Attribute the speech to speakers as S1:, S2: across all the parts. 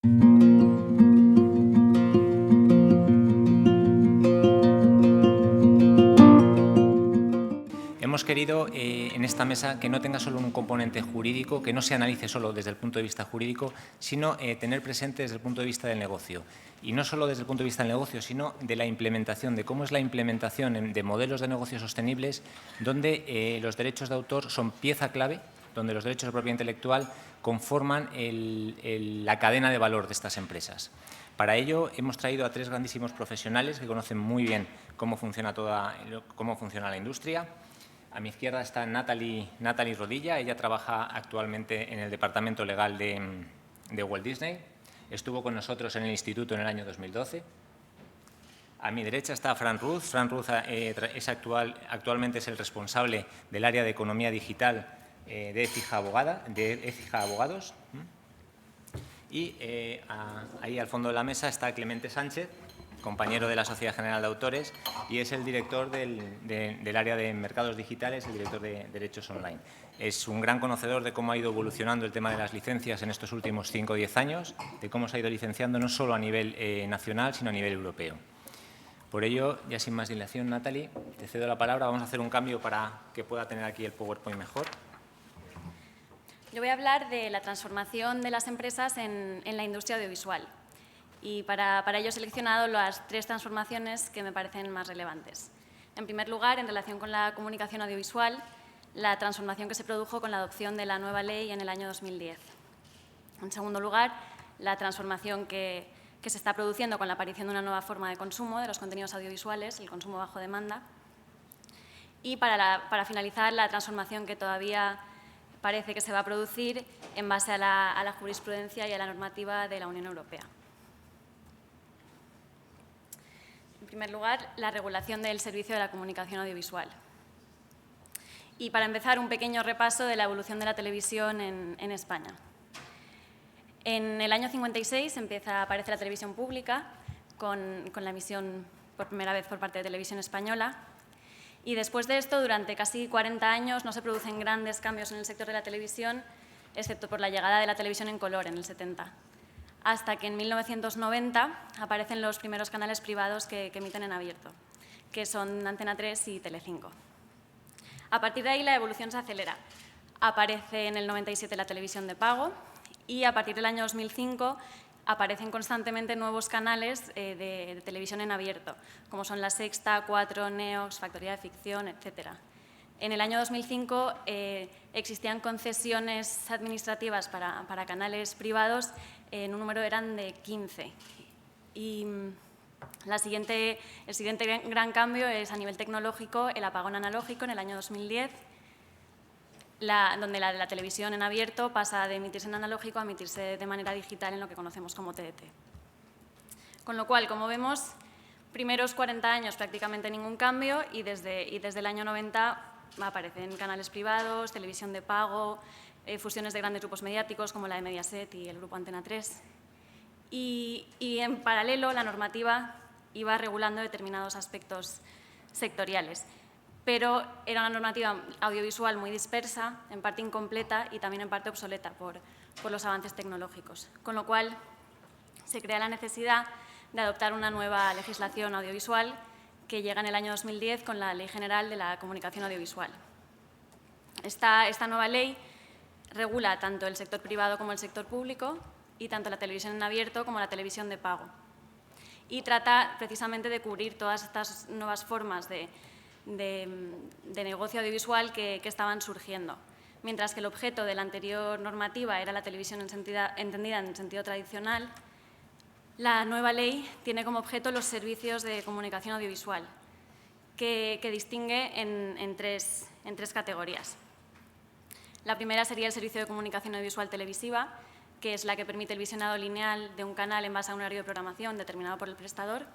S1: Hemos querido en esta mesa que no tenga solo un componente jurídico, que no se analice solo desde el punto de vista jurídico, sino tener presente desde el punto de vista del negocio. Y no solo desde el punto de vista del negocio, sino de la implementación, de cómo es la implementación de modelos de negocio sostenibles, donde los derechos de autor son pieza clave, donde los derechos de propiedad intelectual conforman la cadena de valor de estas empresas. Para ello hemos traído a tres grandísimos profesionales que conocen muy bien cómo funciona la industria. A mi izquierda está Natalie Rodilla. Ella trabaja actualmente en el departamento legal de Walt Disney. Estuvo con nosotros en el instituto en el año 2012. A mi derecha está Fran Ruz. Fran Ruz actualmente es el responsable del área de economía digital de Écija Abogados. Y ahí al fondo de la mesa está Clemente Sánchez, compañero de la Sociedad General de Autores, y es el director del área de mercados digitales, el director de derechos online. Es un gran conocedor de cómo ha ido evolucionando el tema de las licencias en estos últimos 5 o 10 años, de cómo se ha ido licenciando no solo a nivel nacional, sino a nivel europeo. Por ello, ya sin más dilación, Natalie, te cedo la palabra. Vamos a hacer un cambio para que pueda tener aquí el PowerPoint mejor.
S2: Yo voy a hablar de la transformación de las empresas en la industria audiovisual. Y para ello he seleccionado las 3 transformaciones que me parecen más relevantes. En primer lugar, en relación con la comunicación audiovisual, la transformación que se produjo con la adopción de la nueva ley en el año 2010. En segundo lugar, la transformación que se está produciendo con la aparición de una nueva forma de consumo de los contenidos audiovisuales, el consumo bajo demanda. Y para finalizar, la transformación que todavía parece que se va a producir en base a la jurisprudencia y a la normativa de la Unión Europea. En primer lugar, la regulación del servicio de la comunicación audiovisual. Y para empezar, un pequeño repaso de la evolución de la televisión en España. En el año 56 aparece la televisión pública con la emisión por primera vez por parte de Televisión Española. Y después de esto, durante casi 40 años, no se producen grandes cambios en el sector de la televisión, excepto por la llegada de la televisión en color en el 70. Hasta que en 1990 aparecen los primeros canales privados que emiten en abierto, que son Antena 3 y Telecinco. A partir de ahí la evolución se acelera. Aparece en el 97 la televisión de pago y a partir del año 2005 aparecen constantemente nuevos canales de televisión en abierto, como son La Sexta, 4, Neox, Factoría de Ficción, etc. En el año 2005 existían concesiones administrativas para canales privados, en un número eran de 15. Y el siguiente gran cambio es a nivel tecnológico, el apagón analógico en el año 2010, donde la televisión en abierto pasa de emitirse en analógico a emitirse de manera digital en lo que conocemos como TDT. Con lo cual, como vemos, primeros 40 años prácticamente ningún cambio y desde el año 90 aparecen canales privados, televisión de pago, fusiones de grandes grupos mediáticos como la de Mediaset y el grupo Antena 3. Y en paralelo la normativa iba regulando determinados aspectos sectoriales. Pero era una normativa audiovisual muy dispersa, en parte incompleta y también en parte obsoleta por los avances tecnológicos. Con lo cual, se crea la necesidad de adoptar una nueva legislación audiovisual que llega en el año 2010 con la Ley General de la Comunicación Audiovisual. Esta nueva ley regula tanto el sector privado como el sector público y tanto la televisión en abierto como la televisión de pago. Y trata precisamente de cubrir todas estas nuevas formas de negocio audiovisual que estaban surgiendo. Mientras que el objeto de la anterior normativa era la televisión entendida en sentido tradicional, la nueva ley tiene como objeto los servicios de comunicación audiovisual, que distingue en tres categorías. La primera sería el servicio de comunicación audiovisual televisiva, que es la que permite el visionado lineal de un canal en base a un horario de programación determinado por el prestador.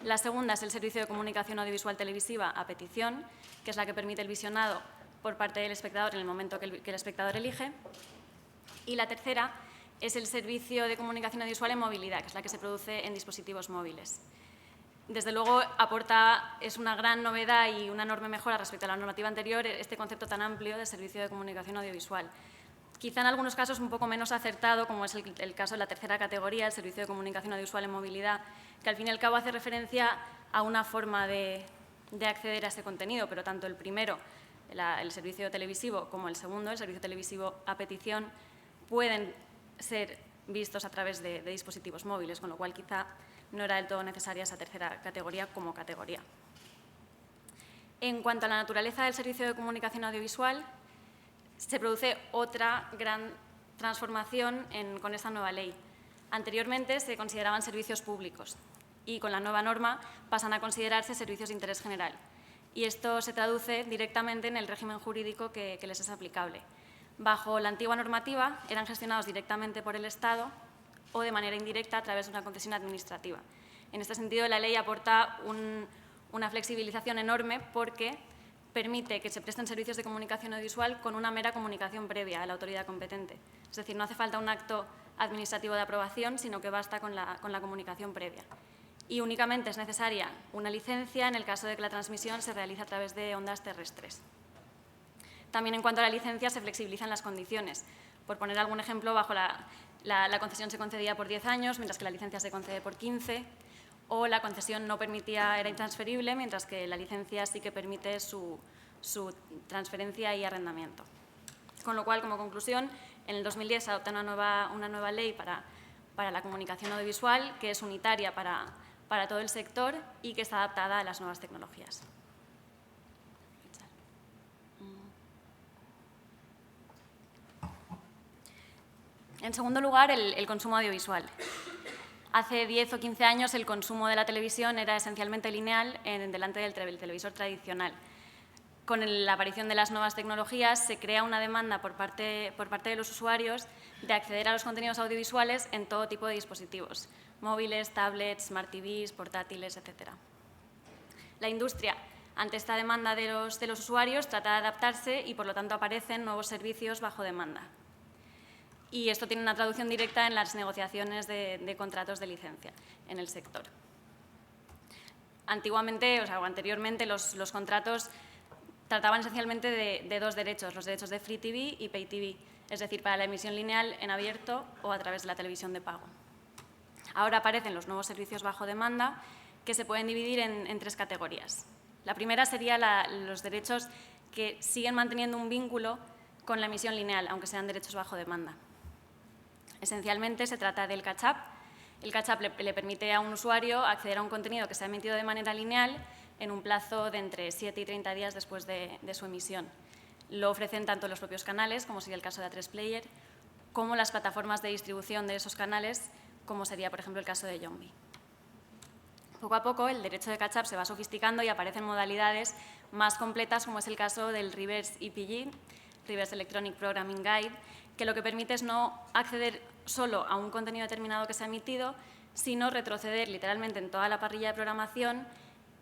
S2: La segunda es el servicio de comunicación audiovisual televisiva a petición, que es la que permite el visionado por parte del espectador en el momento que el espectador elige. Y la tercera es el servicio de comunicación audiovisual en movilidad, que es la que se produce en dispositivos móviles. Desde luego, es una gran novedad y una enorme mejora respecto a la normativa anterior este concepto tan amplio de servicio de comunicación audiovisual. quizá en algunos casos un poco menos acertado, como es el caso de la tercera categoría, el servicio de comunicación audiovisual en movilidad, que al fin y al cabo hace referencia a una forma de acceder a ese contenido, pero tanto el primero, el servicio televisivo, como el segundo, el servicio televisivo a petición, pueden ser vistos a través de dispositivos móviles, con lo cual quizá no era del todo necesaria esa tercera categoría como categoría. En cuanto a la naturaleza del servicio de comunicación audiovisual, se produce otra gran transformación con esta nueva ley. Anteriormente se consideraban servicios públicos y con la nueva norma pasan a considerarse servicios de interés general. Y esto se traduce directamente en el régimen jurídico que les es aplicable. Bajo la antigua normativa eran gestionados directamente por el Estado o de manera indirecta a través de una concesión administrativa. En este sentido, la ley aporta una flexibilización enorme porque permite que se presten servicios de comunicación audiovisual con una mera comunicación previa a la autoridad competente. Es decir, no hace falta un acto administrativo de aprobación, sino que basta con la comunicación previa. Y únicamente es necesaria una licencia en el caso de que la transmisión se realice a través de ondas terrestres. También en cuanto a la licencia se flexibilizan las condiciones. Por poner algún ejemplo, bajo la concesión se concedía por 10 años, mientras que la licencia se concede por 15, o la concesión no permitía, era intransferible, mientras que la licencia sí que permite su transferencia y arrendamiento. Con lo cual, como conclusión, en el 2010 se adopta una nueva ley para la comunicación audiovisual, que es unitaria para todo el sector y que está adaptada a las nuevas tecnologías. En segundo lugar, el consumo audiovisual. Hace 10 o 15 años el consumo de la televisión era esencialmente lineal delante del televisor tradicional. Con la aparición de las nuevas tecnologías se crea una demanda por parte de los usuarios de acceder a los contenidos audiovisuales en todo tipo de dispositivos, móviles, tablets, smart TVs, portátiles, etc. La industria, ante esta demanda de los usuarios, trata de adaptarse y, por lo tanto, aparecen nuevos servicios bajo demanda. Y esto tiene una traducción directa en las negociaciones de contratos de licencia en el sector. Anteriormente, los contratos trataban esencialmente de dos derechos, los derechos de Free TV y Pay TV, es decir, para la emisión lineal en abierto o a través de la televisión de pago. Ahora aparecen los nuevos servicios bajo demanda, que se pueden dividir en tres categorías. La primera sería los derechos que siguen manteniendo un vínculo con la emisión lineal, aunque sean derechos bajo demanda. Esencialmente se trata del catch-up. El catch-up le permite a un usuario acceder a un contenido que se ha emitido de manera lineal en un plazo de entre 7 y 30 días después de su emisión. Lo ofrecen tanto los propios canales, como sería el caso de A3 Player, como las plataformas de distribución de esos canales, como sería, por ejemplo, el caso de Yombi. Poco a poco, el derecho de catch-up se va sofisticando y aparecen modalidades más completas, como es el caso del Reverse EPG, Reverse Electronic Programming Guide, que lo que permite es no acceder solo a un contenido determinado que se ha emitido, sino retroceder literalmente en toda la parrilla de programación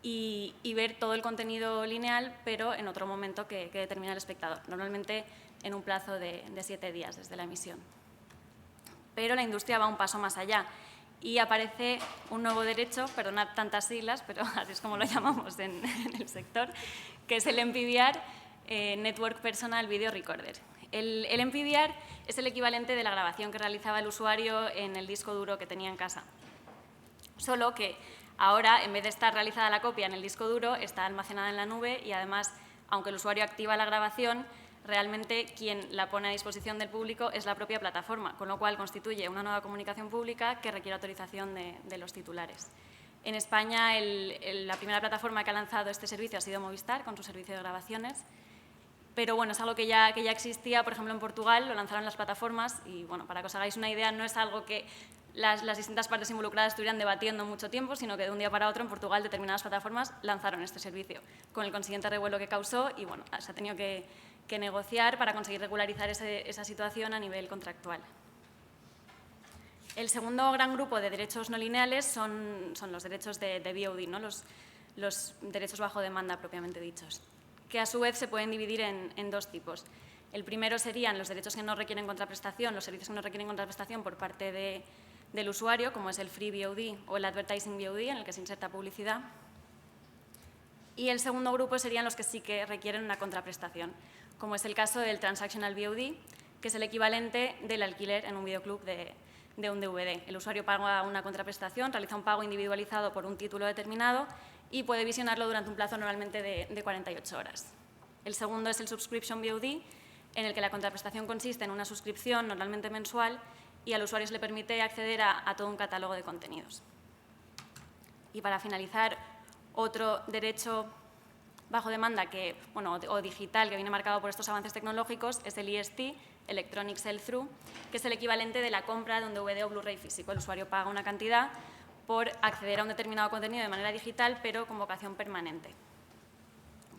S2: y ver todo el contenido lineal, pero en otro momento que determina el espectador, normalmente en un plazo de 7 días desde la emisión. Pero la industria va un paso más allá y aparece un nuevo derecho, perdonad tantas siglas, pero así es como lo llamamos en el sector, que es el NPVR, Network Personal Video Recorder. El NPVR es el equivalente de la grabación que realizaba el usuario en el disco duro que tenía en casa. Solo que ahora, en vez de estar realizada la copia en el disco duro, está almacenada en la nube y, además, aunque el usuario activa la grabación, realmente quien la pone a disposición del público es la propia plataforma, con lo cual constituye una nueva comunicación pública que requiere autorización de los titulares. En España, la primera plataforma que ha lanzado este servicio ha sido Movistar, con su servicio de grabaciones. Pero bueno, es algo que ya existía, por ejemplo, en Portugal, lo lanzaron las plataformas y, bueno, para que os hagáis una idea, no es algo que las distintas partes involucradas estuvieran debatiendo mucho tiempo, sino que de un día para otro en Portugal determinadas plataformas lanzaron este servicio, con el consiguiente revuelo que causó y, bueno, se ha tenido que negociar para conseguir regularizar esa situación a nivel contractual. El segundo gran grupo de derechos no lineales son los derechos de VOD, ¿no? los derechos bajo demanda propiamente dichos, que a su vez se pueden dividir en dos tipos. El primero serían los derechos que no requieren contraprestación, los servicios que no requieren contraprestación por parte del usuario, como es el Free VOD o el Advertising VOD, en el que se inserta publicidad. Y el segundo grupo serían los que sí que requieren una contraprestación, como es el caso del Transactional VOD, que es el equivalente del alquiler en un videoclub de un DVD. El usuario paga una contraprestación, realiza un pago individualizado por un título determinado y puede visionarlo durante un plazo normalmente de 48 horas. El segundo es el Subscription VOD, en el que la contraprestación consiste en una suscripción normalmente mensual y al usuario se le permite acceder a todo un catálogo de contenidos. Y para finalizar, otro derecho bajo demanda o digital que viene marcado por estos avances tecnológicos es el EST, Electronic Sell-Through, que es el equivalente de la compra de un DVD o Blu-ray físico. El usuario paga una cantidad por acceder a un determinado contenido de manera digital, pero con vocación permanente.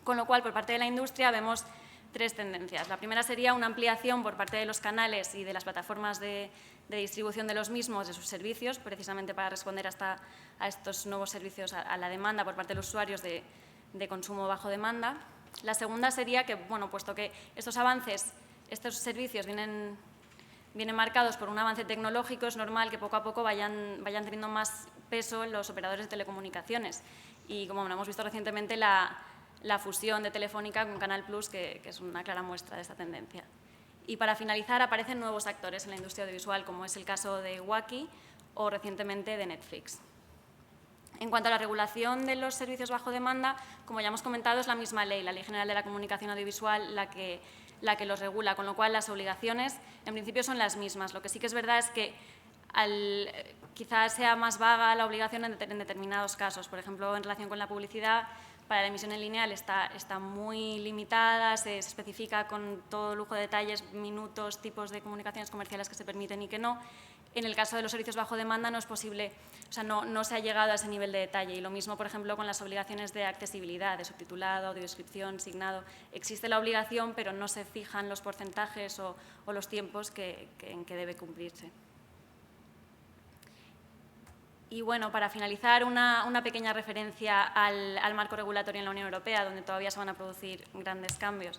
S2: Con lo cual, por parte de la industria, vemos tres tendencias. La primera sería una ampliación por parte de los canales y de las plataformas de distribución de los mismos, de sus servicios, precisamente para responder a estos nuevos servicios, a la demanda por parte de los usuarios de consumo bajo demanda. La segunda sería que, puesto que estos avances, estos servicios vienen marcados por un avance tecnológico, es normal que poco a poco vayan teniendo más peso en los operadores de telecomunicaciones. Y como hemos visto recientemente, la fusión de Telefónica con Canal Plus, que es una clara muestra de esta tendencia. Y para finalizar, aparecen nuevos actores en la industria audiovisual, como es el caso de Wacky o recientemente de Netflix. En cuanto a la regulación de los servicios bajo demanda, como ya hemos comentado, es la misma ley, la Ley General de la Comunicación Audiovisual, la que los regula, con lo cual las obligaciones en principio son las mismas. Lo que sí que es verdad es que quizás sea más vaga la obligación en determinados casos. Por ejemplo, en relación con la publicidad, para la emisión en lineal está muy limitada, se especifica con todo lujo de detalles, minutos, tipos de comunicaciones comerciales que se permiten y que no. En el caso de los servicios bajo demanda no es posible, no se ha llegado a ese nivel de detalle. Y lo mismo, por ejemplo, con las obligaciones de accesibilidad, de subtitulado, audiodescripción, signado. Existe la obligación, pero no se fijan los porcentajes o los tiempos en que debe cumplirse. Y para finalizar, una pequeña referencia al marco regulatorio en la Unión Europea, donde todavía se van a producir grandes cambios.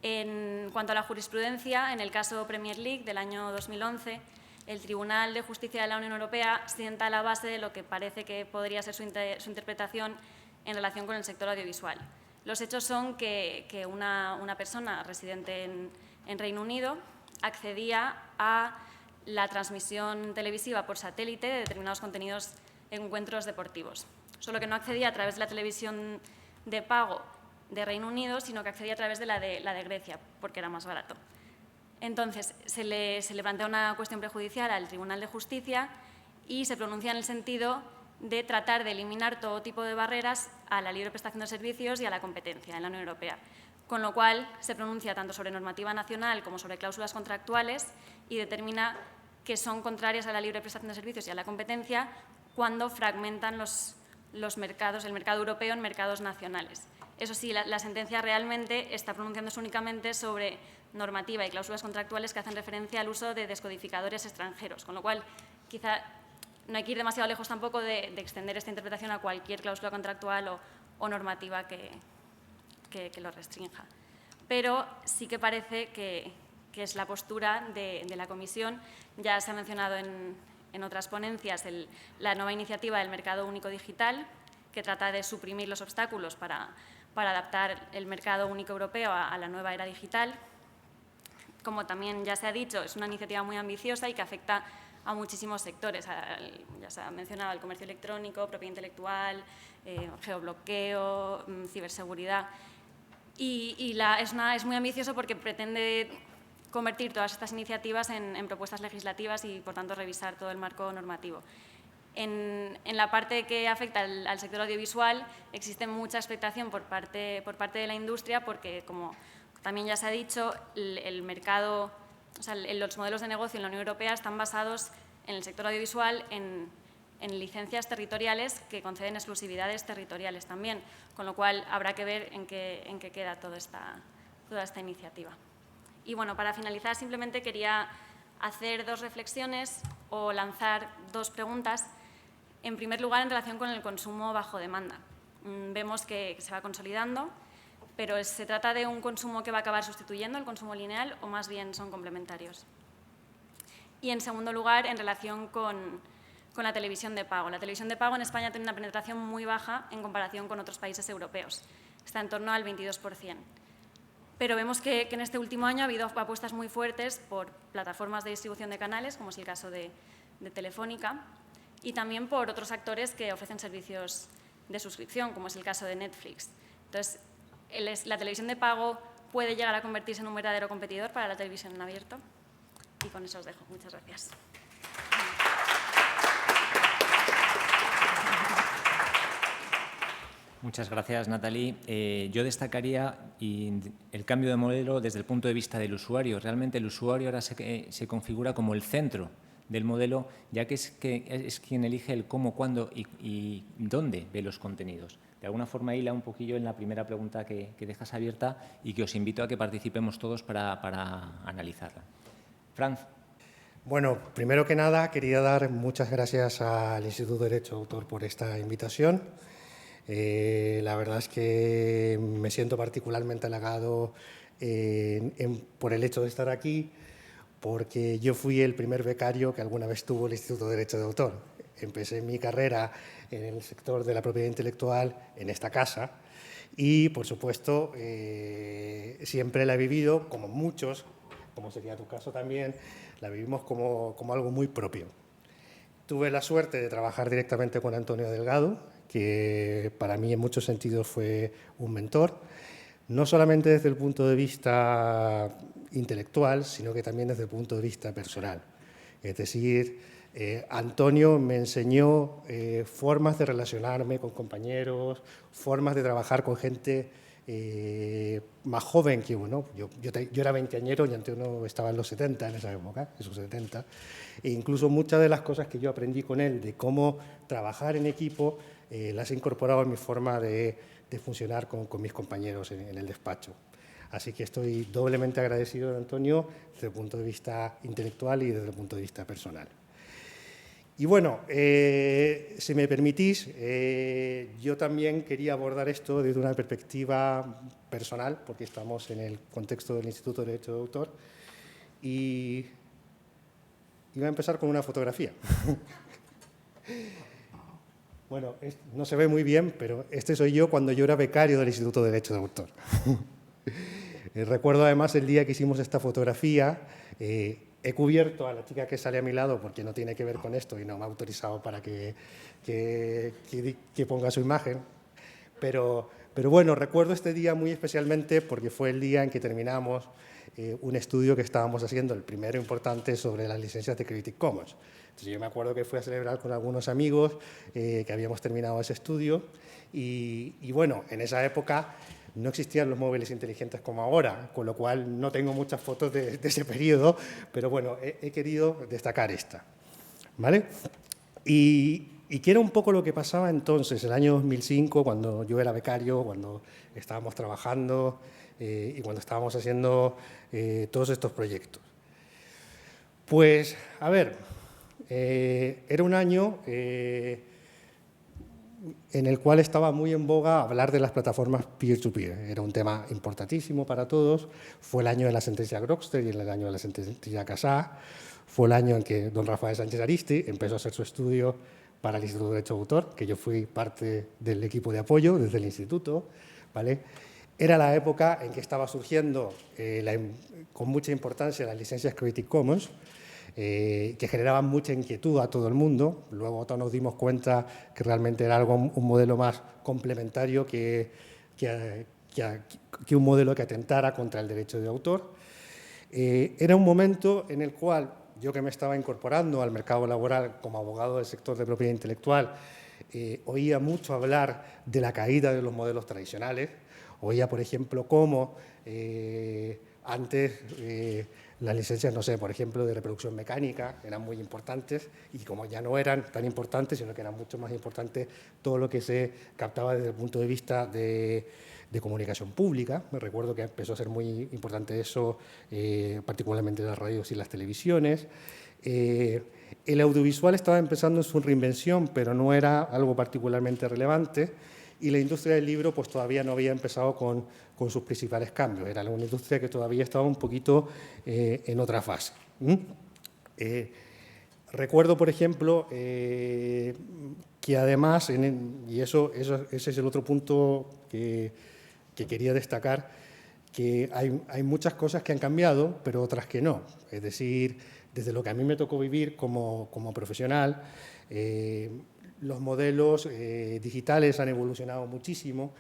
S2: En cuanto a la jurisprudencia, en el caso Premier League del año 2011, el Tribunal de Justicia de la Unión Europea sienta la base de lo que parece que podría ser su interpretación en relación con el sector audiovisual. Los hechos son que una persona residente en Reino Unido accedía a la transmisión televisiva por satélite de determinados contenidos en encuentros deportivos. Solo que no accedía a través de la televisión de pago de Reino Unido, sino que accedía a través de la de Grecia, porque era más barato. Entonces, se le plantea una cuestión prejudicial al Tribunal de Justicia y se pronuncia en el sentido de tratar de eliminar todo tipo de barreras a la libre prestación de servicios y a la competencia en la Unión Europea. Con lo cual, se pronuncia tanto sobre normativa nacional como sobre cláusulas contractuales y determina que son contrarias a la libre prestación de servicios y a la competencia cuando fragmentan los mercados, el mercado europeo en mercados nacionales. Eso sí, la sentencia realmente está pronunciándose únicamente sobre normativa y cláusulas contractuales que hacen referencia al uso de descodificadores extranjeros, con lo cual quizá no hay que ir demasiado lejos tampoco de extender esta interpretación a cualquier cláusula contractual o normativa que lo restrinja. Pero sí que parece que es la postura de la Comisión. Ya se ha mencionado en otras ponencias la nueva iniciativa del Mercado Único Digital, que trata de suprimir los obstáculos para adaptar el mercado único europeo a la nueva era digital. Como también ya se ha dicho, es una iniciativa muy ambiciosa y que afecta a muchísimos sectores. Ya se ha mencionado el comercio electrónico, propiedad intelectual, geobloqueo, ciberseguridad. Y es muy ambicioso porque pretende convertir todas estas iniciativas en propuestas legislativas y, por tanto, revisar todo el marco normativo. En la parte que afecta al sector audiovisual existe mucha expectación por parte de la industria porque, como también ya se ha dicho, el mercado, los modelos de negocio en la Unión Europea están basados en el sector audiovisual en licencias territoriales que conceden exclusividades territoriales también, con lo cual habrá que ver en qué queda toda esta iniciativa. Y para finalizar, simplemente quería hacer dos reflexiones o lanzar dos preguntas. En primer lugar, en relación con el consumo bajo demanda. Vemos que se va consolidando, pero ¿se trata de un consumo que va a acabar sustituyendo el consumo lineal o más bien son complementarios? Y en segundo lugar, en relación con la televisión de pago. La televisión de pago en España tiene una penetración muy baja en comparación con otros países europeos. Está en torno al 22%. pero vemos que en este último año ha habido apuestas muy fuertes por plataformas de distribución de canales, como es el caso de Telefónica, y también por otros actores que ofrecen servicios de suscripción, como es el caso de Netflix. Entonces, la televisión de pago puede llegar a convertirse en un verdadero competidor para la televisión en abierto. Y con eso os dejo. Muchas gracias.
S1: Muchas gracias, Nathalie. Yo destacaría el cambio de modelo desde el punto de vista del usuario. Realmente el usuario ahora se configura como el centro del modelo, ya que es quien elige el cómo, cuándo y dónde ve los contenidos. De alguna forma hila un poquillo en la primera pregunta que dejas abierta y que os invito a que participemos todos para analizarla. Franz.
S3: Bueno, primero que nada, quería dar muchas gracias al Instituto de Derecho de Autor por esta invitación. La verdad es que me siento particularmente halagado por el hecho de estar aquí, porque yo fui el primer becario que alguna vez tuvo el Instituto de Derecho de Autor. Empecé mi carrera en el sector de la propiedad intelectual en esta casa y, por supuesto, siempre la he vivido, como muchos, como sería tu caso también, la vivimos como algo muy propio. Tuve la suerte de trabajar directamente con Antonio Delgado, que para mí en muchos sentidos fue un mentor, no solamente desde el punto de vista intelectual, sino que también desde el punto de vista personal. Es decir, Antonio me enseñó formas de relacionarme con compañeros, formas de trabajar con gente más joven que uno. Yo era veinteañero y Antonio estaba en los 70 en esa época, esos 70. E incluso muchas de las cosas que yo aprendí con él de cómo trabajar en equipo las he incorporado en mi forma de funcionar con mis compañeros en el despacho. Así que estoy doblemente agradecido de Antonio desde el punto de vista intelectual y desde el punto de vista personal. Y bueno, si me permitís, yo también quería abordar esto desde una perspectiva personal, porque estamos en el contexto del Instituto de Derecho de Autor, y voy a empezar con una fotografía. Bueno, no se ve muy bien, pero este soy yo cuando yo era becario del Instituto de Derecho de Autor. Recuerdo además el día que hicimos esta fotografía, he cubierto a la chica que sale a mi lado porque no tiene que ver con esto y no me ha autorizado para que ponga su imagen. Pero bueno, recuerdo este día muy especialmente porque fue el día en que terminamos un estudio que estábamos haciendo, el primero importante, sobre las licencias de Creative Commons. Entonces, yo me acuerdo que fui a celebrar con algunos amigos que habíamos terminado ese estudio y bueno, en esa época no existían los móviles inteligentes como ahora, con lo cual no tengo muchas fotos de ese periodo, pero bueno, he querido destacar esta, ¿vale? Y que era un poco lo que pasaba entonces, el año 2005, cuando yo era becario, cuando estábamos trabajando y cuando estábamos haciendo todos estos proyectos. Pues, a ver, era un año en el cual estaba muy en boga hablar de las plataformas peer-to-peer. Era un tema importantísimo para todos. Fue el año de la sentencia Grokster y el año de la sentencia Casá. Fue el año en que don Rafael Sánchez Aristi empezó a hacer su estudio para el Instituto de Derecho de Autor, que yo fui parte del equipo de apoyo desde el instituto, ¿vale? Era la época en que estaba surgiendo con mucha importancia las licencias Creative Commons, que generaban mucha inquietud a todo el mundo. Luego todos nos dimos cuenta que realmente era un modelo más complementario que un modelo que atentara contra el derecho de autor. Era un momento en el cual yo, que me estaba incorporando al mercado laboral como abogado del sector de propiedad intelectual, oía mucho hablar de la caída de los modelos tradicionales. Oía, por ejemplo, cómo antes las licencias, no sé, por ejemplo, de reproducción mecánica eran muy importantes y como ya no eran tan importantes, sino que eran mucho más importantes todo lo que se captaba desde el punto de vista de comunicación pública. Me recuerdo que empezó a ser muy importante eso, particularmente las radios y las televisiones. El audiovisual estaba empezando en su reinvención, pero no era algo particularmente relevante. Y la industria del libro pues todavía no había empezado con sus principales cambios. Era una industria que todavía estaba un poquito en otra fase. Recuerdo, por ejemplo, que además, y ese es el otro punto que quería destacar, que hay muchas cosas que han cambiado, pero otras que no. Es decir, desde lo que a mí me tocó vivir como profesional, los modelos digitales han evolucionado muchísimo,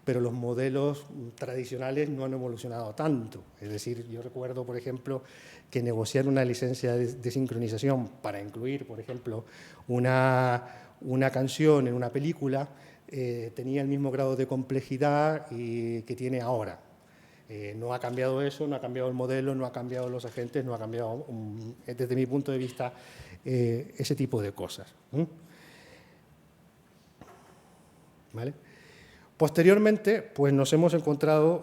S3: pero los modelos tradicionales no han evolucionado tanto. Es decir, yo recuerdo, por ejemplo, que negociar una licencia de sincronización para incluir, por ejemplo, una canción en una película tenía el mismo grado de complejidad que tiene ahora. No ha cambiado eso, no ha cambiado el modelo, no ha cambiado los agentes, no ha cambiado, desde mi punto de vista, ese tipo de cosas. ¿Vale? Posteriormente, pues nos hemos encontrado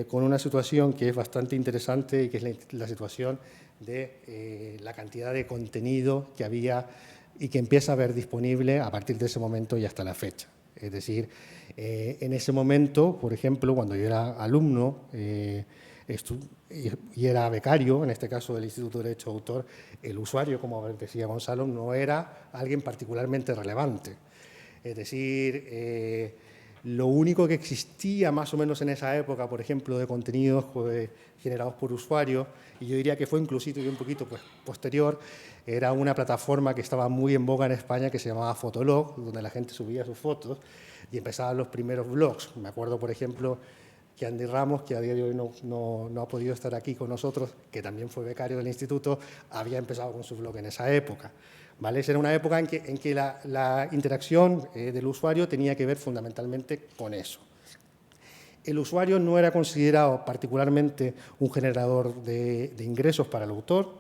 S3: con una situación que es bastante interesante y que es la situación de la cantidad de contenido que había y que empieza a haber disponible a partir de ese momento y hasta la fecha. Es decir, en ese momento, por ejemplo, cuando yo era alumno y era becario, en este caso del Instituto de Derecho de Autor, el usuario, como decía Gonzalo, no era alguien particularmente relevante. Es decir, lo único que existía más o menos en esa época, por ejemplo, de contenidos generados por usuarios, y yo diría que fue inclusive un poquito posterior, era una plataforma que estaba muy en boga en España que se llamaba Fotolog, donde la gente subía sus fotos y empezaban los primeros blogs. Me acuerdo, por ejemplo, que Andy Ramos, que a día de hoy no ha podido estar aquí con nosotros, que también fue becario del instituto, había empezado con su blog en esa época. ¿Vale? Esa era una época en que la interacción del usuario tenía que ver fundamentalmente con eso. El usuario no era considerado particularmente un generador de ingresos para el autor,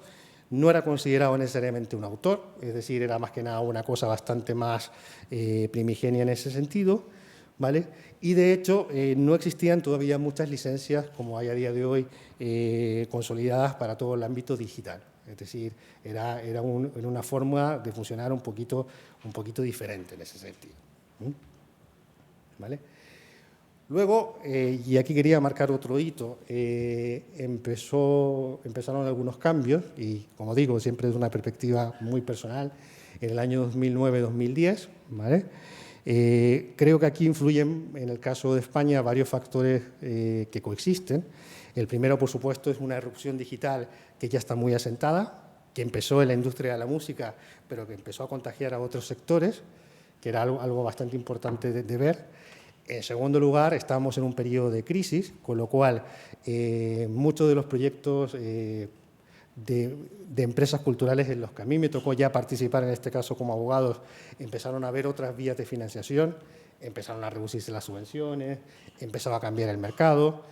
S3: no era considerado necesariamente un autor, es decir, era más que nada una cosa bastante más primigenia en ese sentido, ¿vale? Y de hecho no existían todavía muchas licencias como hay a día de hoy consolidadas para todo el ámbito digital. Es decir, era una forma de funcionar un poquito diferente en ese sentido. ¿Vale? Luego, y aquí quería marcar otro hito, empezaron algunos cambios, y como digo, siempre desde una perspectiva muy personal, en el año 2009-2010, ¿vale? Creo que aquí influyen, en el caso de España, varios factores que coexisten. El primero, por supuesto, es una irrupción digital que ya está muy asentada, que empezó en la industria de la música, pero que empezó a contagiar a otros sectores, que era algo bastante importante de ver. En segundo lugar, estábamos en un periodo de crisis, con lo cual muchos de los proyectos de empresas culturales en los que a mí me tocó ya participar, en este caso como abogados, empezaron a ver otras vías de financiación, empezaron a reducirse las subvenciones, empezaba a cambiar el mercado.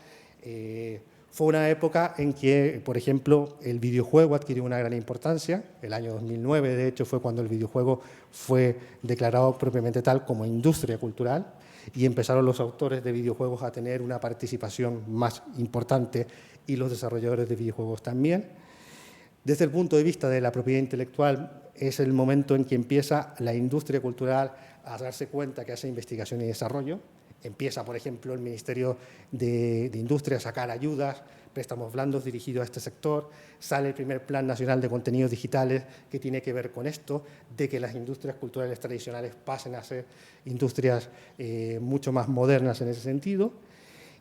S3: Fue una época en que, por ejemplo, el videojuego adquirió una gran importancia. El año 2009, de hecho, fue cuando el videojuego fue declarado propiamente tal como industria cultural y empezaron los autores de videojuegos a tener una participación más importante y los desarrolladores de videojuegos también. Desde el punto de vista de la propiedad intelectual, es el momento en que empieza la industria cultural a darse cuenta que hace investigación y desarrollo. Empieza, por ejemplo, el Ministerio de Industria a sacar ayudas, préstamos blandos dirigidos a este sector. Sale el primer Plan Nacional de Contenidos Digitales que tiene que ver con esto, de que las industrias culturales tradicionales pasen a ser industrias mucho más modernas en ese sentido.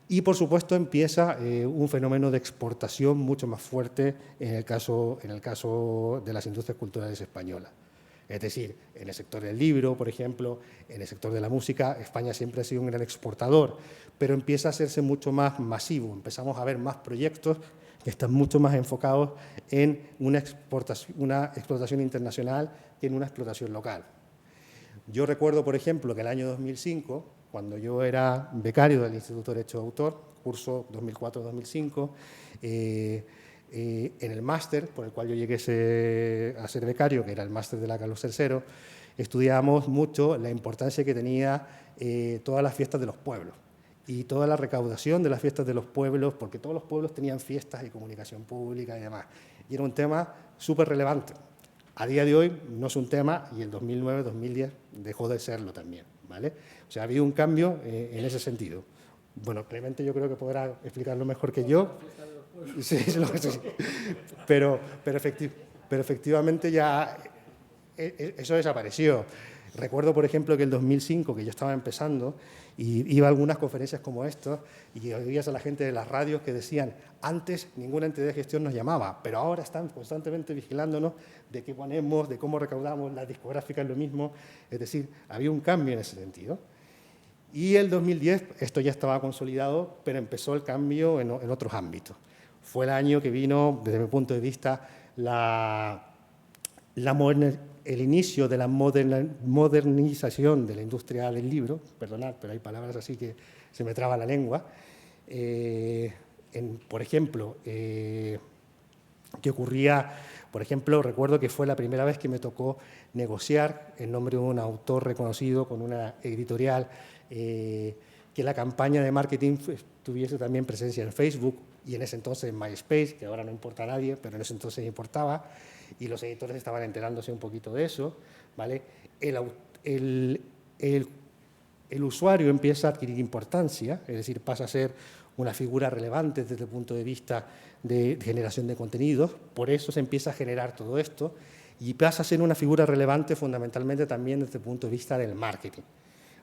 S3: Y, por supuesto, empieza un fenómeno de exportación mucho más fuerte en el caso de las industrias culturales españolas. Es decir, en el sector del libro, por ejemplo, en el sector de la música, España siempre ha sido un gran exportador, pero empieza a hacerse mucho más masivo. Empezamos a ver más proyectos que están mucho más enfocados en una explotación internacional que en una explotación local. Yo recuerdo, por ejemplo, que el año 2005, cuando yo era becario del Instituto de Derecho de Autor, curso 2004-2005, en el máster por el cual yo llegué a ser becario, que era el máster de la Carlos III, estudiábamos mucho la importancia que tenía todas las fiestas de los pueblos y toda la recaudación de las fiestas de los pueblos, porque todos los pueblos tenían fiestas y comunicación pública y demás. Y era un tema súper relevante. A día de hoy no es un tema y el 2009-2010 dejó de serlo también, ¿vale? O sea, ha habido un cambio en ese sentido. Bueno, Clemente yo creo que podrá explicarlo mejor que yo. Sí, sí. Pero efectivamente ya eso desapareció. Recuerdo, por ejemplo, que el 2005, que yo estaba empezando, y iba a algunas conferencias como estas, y oías a la gente de las radios que decían, antes ninguna entidad de gestión nos llamaba, pero ahora están constantemente vigilándonos de qué ponemos, de cómo recaudamos, las discográficas lo mismo, es decir, había un cambio en ese sentido. Y el 2010 esto ya estaba consolidado, pero empezó el cambio en otros ámbitos. Fue el año que vino, desde mi punto de vista, el inicio de la modernización de la industria del libro, perdonad, pero hay palabras así que se me traba la lengua. Por ejemplo, que ocurría, por ejemplo, recuerdo que fue la primera vez que me tocó negociar en nombre de un autor reconocido con una editorial, que la campaña de marketing tuviese también presencia en Facebook y en ese entonces en MySpace, que ahora no importa a nadie, pero en ese entonces importaba, y los editores estaban enterándose un poquito de eso, ¿vale? El usuario empieza a adquirir importancia, es decir, pasa a ser una figura relevante desde el punto de vista de generación de contenidos, por eso se empieza a generar todo esto, y pasa a ser una figura relevante fundamentalmente también desde el punto de vista del marketing.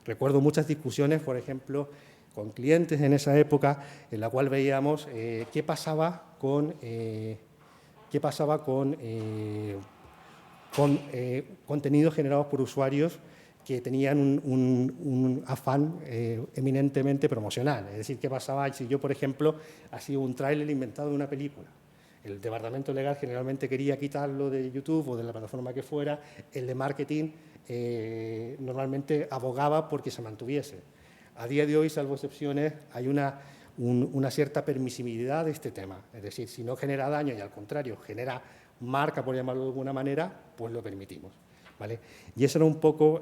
S3: Recuerdo muchas discusiones, por ejemplo, con clientes en esa época, en la cual veíamos qué pasaba con contenidos generados por usuarios que tenían un afán eminentemente promocional. Es decir, qué pasaba si yo, por ejemplo, hacía un tráiler inventado de una película. El departamento legal generalmente quería quitarlo de YouTube o de la plataforma que fuera. El de marketing normalmente abogaba porque se mantuviese. A día de hoy, salvo excepciones, hay una cierta permisibilidad de este tema. Es decir, si no genera daño y al contrario genera marca, por llamarlo de alguna manera, pues lo permitimos, ¿vale? Y esa era un poco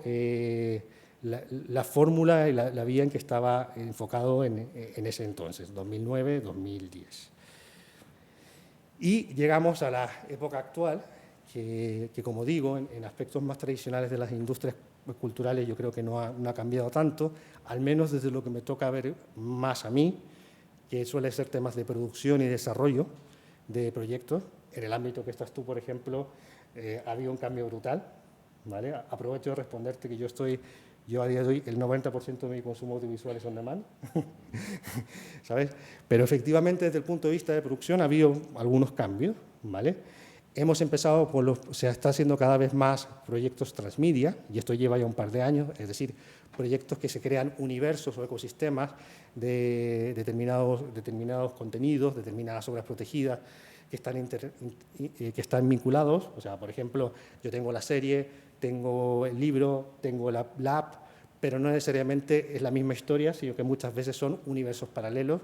S3: la fórmula y la vía en que estaba enfocado en ese entonces, 2009-2010. Y llegamos a la época actual, que como digo, en aspectos más tradicionales de las industrias culturales yo creo que no ha cambiado tanto, al menos desde lo que me toca ver más a mí, que suele ser temas de producción y desarrollo de proyectos. En el ámbito que estás tú, por ejemplo, ha habido un cambio brutal, ¿vale? Aprovecho de responderte que yo a día de hoy el 90% de mi consumo audiovisual es on demand, ¿sabes? Pero efectivamente desde el punto de vista de producción ha habido algunos cambios, ¿vale? Hemos empezado se está haciendo cada vez más proyectos transmedia, y esto lleva ya un par de años, es decir, proyectos que se crean universos o ecosistemas de determinados contenidos, determinadas obras protegidas que están vinculados. O sea, por ejemplo, yo tengo la serie, tengo el libro, tengo la app, pero no necesariamente es la misma historia, sino que muchas veces son universos paralelos.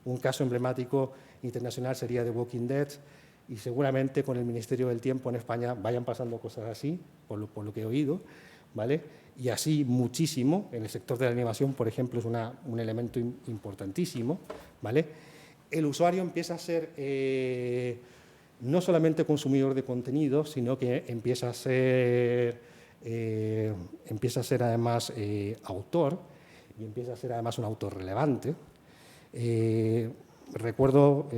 S3: Un caso emblemático internacional sería The Walking Dead, y seguramente con el Ministerio del Tiempo en España vayan pasando cosas así, por lo que he oído, ¿vale? Y así muchísimo. En el sector de la animación, por ejemplo, es un elemento importantísimo, ¿vale? El usuario empieza a ser no solamente consumidor de contenido, sino que empieza a ser además autor, y empieza a ser además un autor relevante. Recuerdo,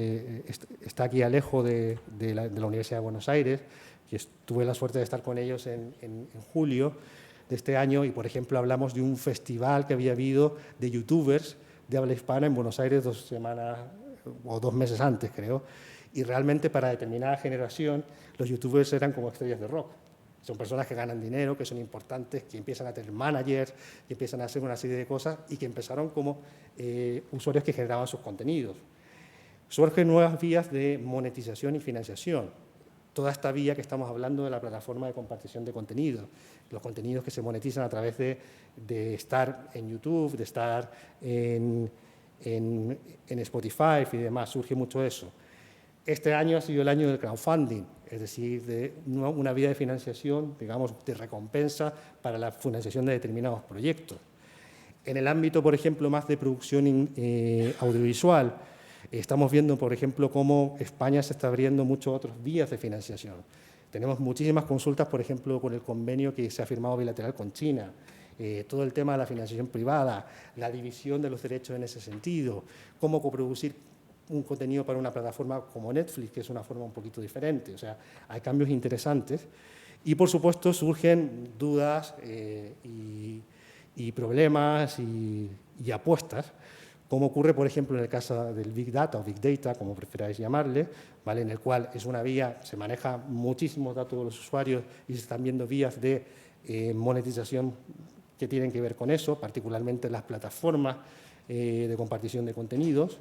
S3: está aquí Alejo de la Universidad de Buenos Aires, que tuve la suerte de estar con ellos en julio de este año, y por ejemplo hablamos de un festival que había habido de youtubers de habla hispana en Buenos Aires 2 semanas o 2 meses antes, creo, y realmente para determinada generación los youtubers eran como estrellas de rock. Son personas que ganan dinero, que son importantes, que empiezan a tener managers, que empiezan a hacer una serie de cosas y que empezaron como usuarios que generaban sus contenidos. Surgen nuevas vías de monetización y financiación. Toda esta vía que estamos hablando de la plataforma de compartición de contenidos, los contenidos que se monetizan a través de estar en YouTube, de estar en Spotify y demás, surge mucho eso. Este año ha sido el año del crowdfunding, es decir, de una vía de financiación, digamos, de recompensa para la financiación de determinados proyectos. En el ámbito, por ejemplo, más de producción audiovisual, estamos viendo, por ejemplo, cómo España se está abriendo muchas otras vías de financiación. Tenemos muchísimas consultas, por ejemplo, con el convenio que se ha firmado bilateral con China, todo el tema de la financiación privada, la división de los derechos en ese sentido, cómo coproducir un contenido para una plataforma como Netflix, que es una forma un poquito diferente. O sea, hay cambios interesantes Y, por supuesto, surgen dudas y problemas y apuestas, como ocurre, por ejemplo, en el caso del Big Data o Big Data, como preferáis llamarle, ¿vale? En el cual es una vía, se maneja muchísimos datos de los usuarios y se están viendo vías de monetización que tienen que ver con eso, particularmente las plataformas de compartición de contenidos.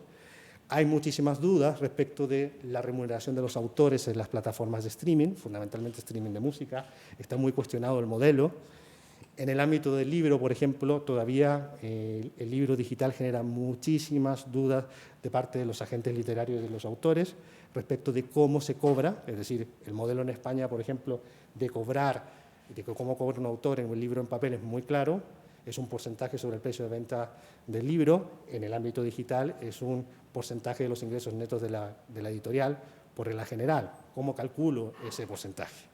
S3: Hay muchísimas dudas respecto de la remuneración de los autores en las plataformas de streaming, fundamentalmente streaming de música. Está muy cuestionado el modelo. En el ámbito del libro, por ejemplo, todavía el libro digital genera muchísimas dudas de parte de los agentes literarios y de los autores respecto de cómo se cobra, es decir, el modelo en España, por ejemplo, de cobrar, de cómo cobra un autor en un libro en papel es muy claro, es un porcentaje sobre el precio de venta del libro. En el ámbito digital es un porcentaje de los ingresos netos de la editorial por regla general. ¿Cómo calculo ese porcentaje?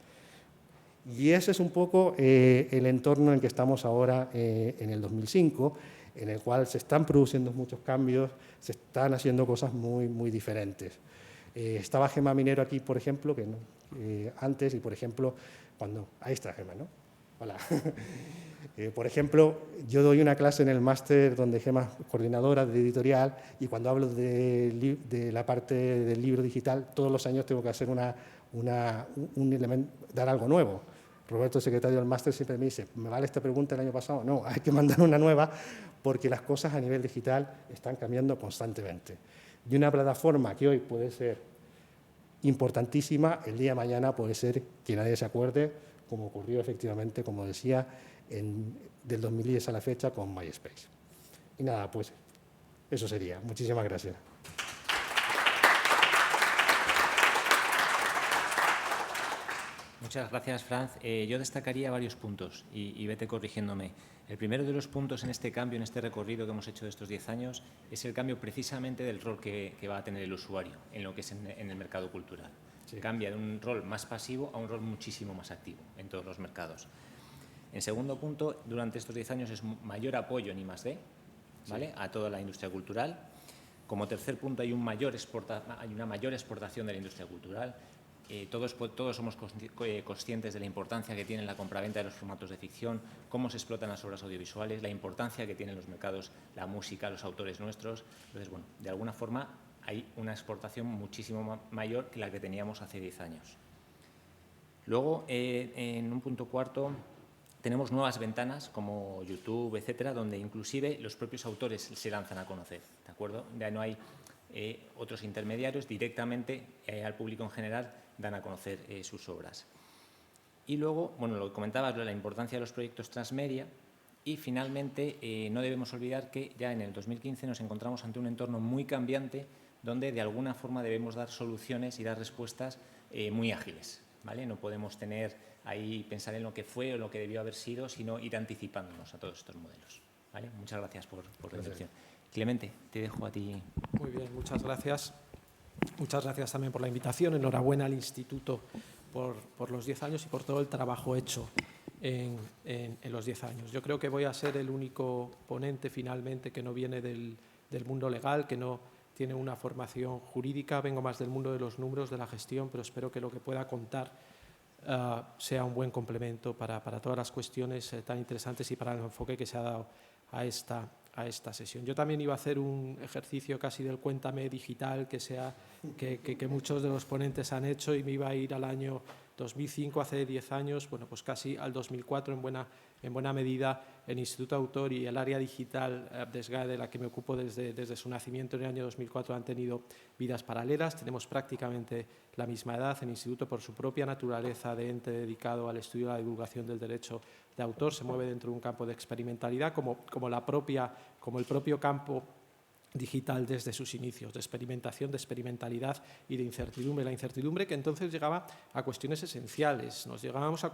S3: Y ese es un poco el entorno en que estamos ahora en el 2005, en el cual se están produciendo muchos cambios, se están haciendo cosas muy, muy diferentes. Estaba Gemma Minero aquí, por ejemplo, que antes, y por ejemplo, cuando... Ahí está Gemma, ¿no? Hola. Por ejemplo, yo doy una clase en el máster donde Gemma es coordinadora de editorial, y cuando hablo de la parte del libro digital, todos los años tengo que hacer un elemento, dar algo nuevo. Roberto, secretario del máster, siempre me dice, ¿me vale esta pregunta el año pasado? No, hay que mandar una nueva porque las cosas a nivel digital están cambiando constantemente. Y una plataforma que hoy puede ser importantísima, el día de mañana puede ser que nadie se acuerde, como ocurrió efectivamente, como decía, del 2010 a la fecha con MySpace. Y nada, pues eso sería. Muchísimas gracias.
S1: Muchas gracias, Franz. Yo destacaría varios puntos y vete corrigiéndome. El primero de los puntos en este cambio, en este recorrido que hemos hecho de estos 10 años, es el cambio precisamente del rol que va a tener el usuario en lo que es en el mercado cultural. Sí. Cambia de un rol más pasivo a un rol muchísimo más activo en todos los mercados. En segundo punto, durante estos 10 años es mayor apoyo en I+D, ¿vale? Sí. A toda la industria cultural. Como tercer punto, hay una mayor exportación de la industria cultural. Todos somos conscientes de la importancia que tiene la compraventa de los formatos de ficción, cómo se explotan las obras audiovisuales, la importancia que tienen los mercados, la música, los autores nuestros. Entonces, bueno, de alguna forma hay una exportación muchísimo mayor que la que teníamos hace 10 años. Luego, en un punto cuarto, tenemos nuevas ventanas como YouTube, etcétera, donde inclusive los propios autores se lanzan a conocer, ¿de acuerdo? Ya no hay otros intermediarios, directamente al público en general dan a conocer sus obras. Y luego, bueno, lo que comentabas, la importancia de los proyectos transmedia, y finalmente no debemos olvidar que ya en el 2015 nos encontramos ante un entorno muy cambiante donde de alguna forma debemos dar soluciones y dar respuestas muy ágiles, ¿vale? No podemos pensar en lo que fue o lo que debió haber sido, sino ir anticipándonos a todos estos modelos, ¿vale? Muchas gracias por la introducción. Clemente, te dejo a ti.
S4: Muy bien, muchas gracias. Muchas gracias también por la invitación. Enhorabuena al Instituto por los 10 años y por todo el trabajo hecho en los 10 años. Yo creo que voy a ser el único ponente finalmente que no viene del mundo legal, que no tiene una formación jurídica. Vengo más del mundo de los números, de la gestión, pero espero que lo que pueda contar sea un buen complemento para todas las cuestiones tan interesantes y para el enfoque que se ha dado a esta sesión. Yo también iba a hacer un ejercicio casi del cuéntame digital que muchos de los ponentes han hecho, y me iba a ir al año 2005, hace 10 años, bueno, pues casi al 2004 en buena medida. El Instituto Autor y el área digital de SGAE, de la que me ocupo desde su nacimiento en el año 2004, han tenido vidas paralelas. Tenemos prácticamente la misma edad. El Instituto, por su propia naturaleza de ente dedicado al estudio y la divulgación del derecho de autor, se mueve dentro de un campo de experimentalidad como el propio campo digital desde sus inicios, de experimentación, de experimentalidad y de incertidumbre. La incertidumbre que entonces llegaba a cuestiones esenciales. Nos llegaban a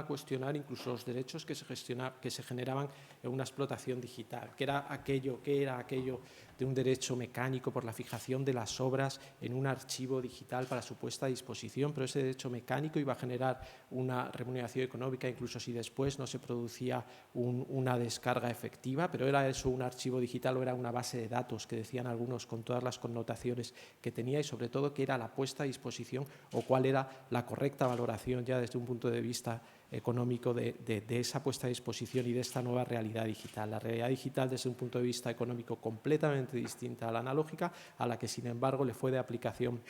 S4: cuestionar incluso los derechos que se generaban en una explotación digital. ¿Qué era aquello un derecho mecánico por la fijación de las obras en un archivo digital para su puesta a disposición, pero ese derecho mecánico iba a generar una remuneración económica, incluso si después no se producía una descarga efectiva, pero era eso un archivo digital o era una base de datos, que decían algunos, con todas las connotaciones que tenía, y sobre todo qué era la puesta a disposición o cuál era la correcta valoración ya desde un punto de vista económico de esa puesta a disposición y de esta nueva realidad digital. La realidad digital desde un punto de vista económico completamente distinta a la analógica, a la que sin embargo le fue de aplicación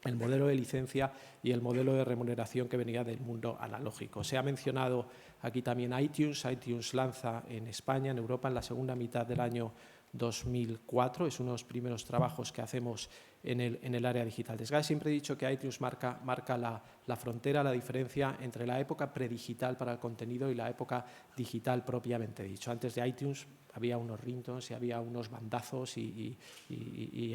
S4: el modelo de licencia y el modelo de remuneración que venía del mundo analógico. Se ha mencionado aquí también iTunes. iTunes lanza en España, en Europa, en la segunda mitad del año 2004. Es uno de los primeros trabajos que hacemos en el área digital de Sky. Siempre he dicho que iTunes marca la frontera, la diferencia entre la época predigital para el contenido y la época digital propiamente dicho. Antes de iTunes había unos ringtones y había unos bandazos y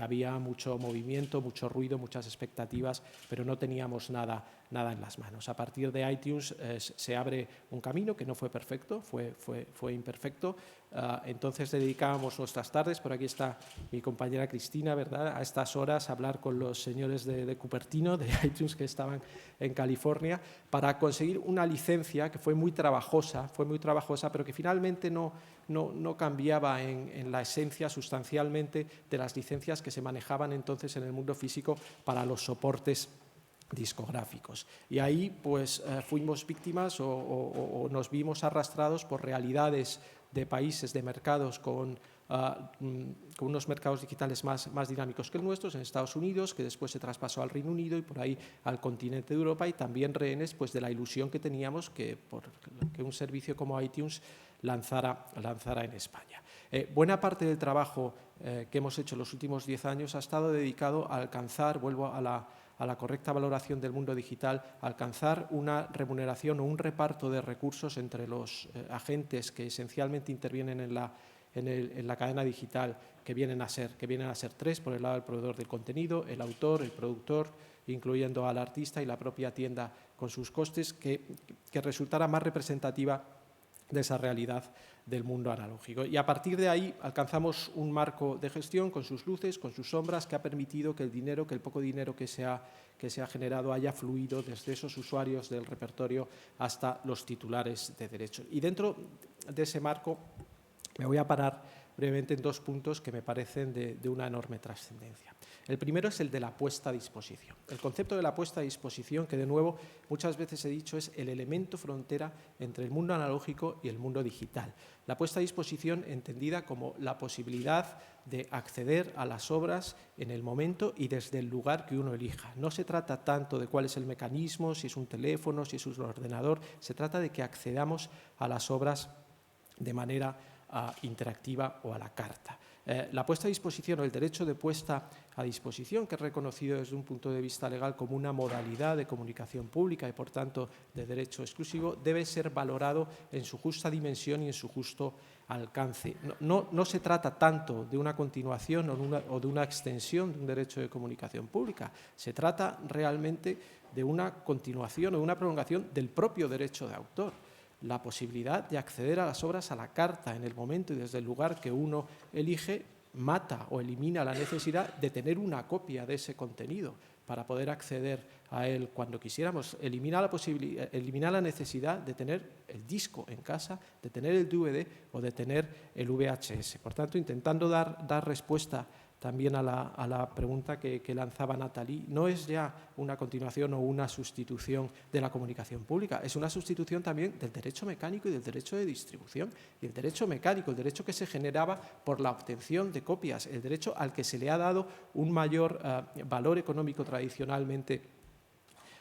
S4: había mucho movimiento, mucho ruido, muchas expectativas, pero no teníamos nada en las manos. A partir de iTunes se abre un camino que no fue perfecto, fue imperfecto. Entonces dedicábamos nuestras tardes, por aquí está mi compañera Cristina, ¿verdad?, a estas horas a hablar con los señores de Cupertino, de iTunes, que estaban en California, para conseguir una licencia que fue muy trabajosa, pero que finalmente no cambiaba en la esencia sustancialmente de las licencias que se manejaban entonces en el mundo físico para los soportes discográficos. Y ahí pues fuimos víctimas o nos vimos arrastrados por realidades de países, de mercados con unos mercados digitales más dinámicos que el nuestro, en Estados Unidos, que después se traspasó al Reino Unido y por ahí al continente de Europa, y también rehenes pues, de la ilusión que teníamos que un servicio como iTunes lanzara en España. Buena parte del trabajo que hemos hecho en los últimos 10 años ha estado dedicado a alcanzar, vuelvo a la correcta valoración del mundo digital, alcanzar una remuneración o un reparto de recursos entre los agentes que esencialmente intervienen en la cadena digital, que vienen a ser 3, por el lado del proveedor del contenido, el autor, el productor, incluyendo al artista, y la propia tienda con sus costes, que resultara más representativa de esa realidad del mundo analógico. Y a partir de ahí alcanzamos un marco de gestión con sus luces, con sus sombras, que ha permitido que el poco dinero que se ha generado haya fluido desde esos usuarios del repertorio hasta los titulares de derechos. Y dentro de ese marco me voy a parar brevemente en 2 puntos que me parecen de una enorme trascendencia. El primero es el de la puesta a disposición. El concepto de la puesta a disposición, que de nuevo muchas veces he dicho es el elemento frontera entre el mundo analógico y el mundo digital. La puesta a disposición entendida como la posibilidad de acceder a las obras en el momento y desde el lugar que uno elija. No se trata tanto de cuál es el mecanismo, si es un teléfono, si es un ordenador, se trata de que accedamos a las obras de manera interactiva o a la carta. La puesta a disposición o el derecho de puesta a disposición, que es reconocido desde un punto de vista legal como una modalidad de comunicación pública y por tanto de derecho exclusivo, debe ser valorado en su justa dimensión y en su justo alcance. No se trata tanto de una continuación o de una extensión de un derecho de comunicación pública, se trata realmente de una continuación o de una prolongación del propio derecho de autor. La posibilidad de acceder a las obras a la carta en el momento y desde el lugar que uno elige mata o elimina la necesidad de tener una copia de ese contenido para poder acceder a él cuando quisiéramos. Elimina la necesidad de tener el disco en casa, de tener el DVD o de tener el VHS. Por tanto, intentando dar respuesta también a la pregunta que lanzaba Nathalie, no es ya una continuación o una sustitución de la comunicación pública, es una sustitución también del derecho mecánico y del derecho de distribución. Y el derecho mecánico, el derecho que se generaba por la obtención de copias, el derecho al que se le ha dado un mayor valor económico tradicionalmente